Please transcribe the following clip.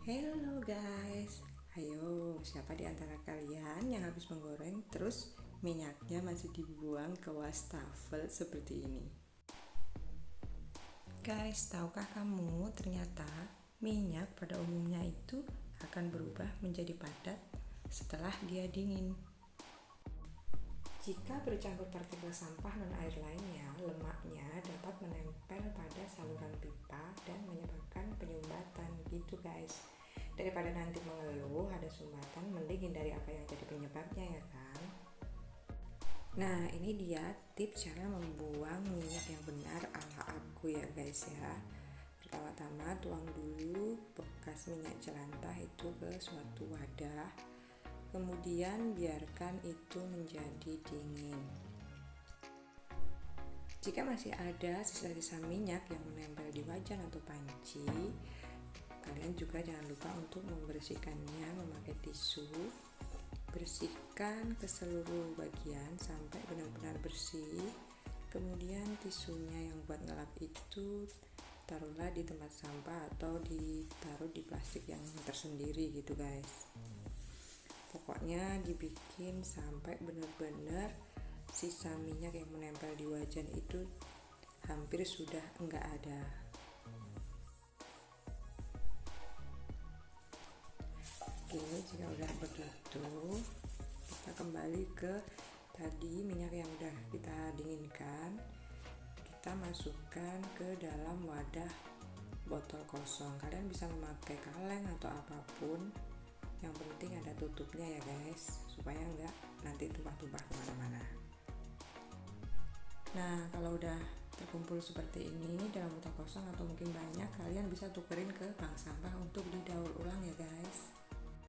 Hello guys, ayo siapa di antara kalian yang habis menggoreng terus minyaknya masih dibuang ke wastafel seperti ini? Guys, tahukah kamu ternyata minyak pada umumnya itu akan berubah menjadi padat setelah dia dingin. Jika bercampur partikel sampah non air lainnya, lemaknya dapat menempel pada saluran pipa dan menyebabkan penyumbatan gitu guys. Daripada nanti mengeluh ada sumbatan, mending hindari apa yang jadi penyebabnya ya kan. Nah ini dia tips cara membuang minyak yang benar ala aku ya guys ya. Pertama-tama tuang dulu bekas minyak jelantah itu ke suatu wadah, kemudian biarkan itu menjadi dingin. Jika masih ada sisa-sisa minyak yang menempel di wajan atau panci, kalian juga jangan lupa untuk membersihkannya memakai tisu. Bersihkan ke seluruh bagian sampai benar-benar bersih. Kemudian tisunya yang buat ngelap itu taruhlah di tempat sampah atau ditaruh di plastik yang tersendiri gitu guys. Pokoknya dibikin sampai benar-benar sisa minyak yang menempel di wajan itu hampir sudah enggak ada. Oke, jika udah begitu, kita kembali ke tadi minyak yang udah kita dinginkan. Kita masukkan ke dalam wadah botol kosong. Kalian bisa memakai kaleng atau apapun. Yang penting ada tutupnya ya guys, supaya enggak nanti tumpah-tumpah kemana-mana. Nah, kalau udah terkumpul seperti ini dalam botol kosong atau mungkin banyak, kalian bisa tukerin ke bank sampah untuk didaur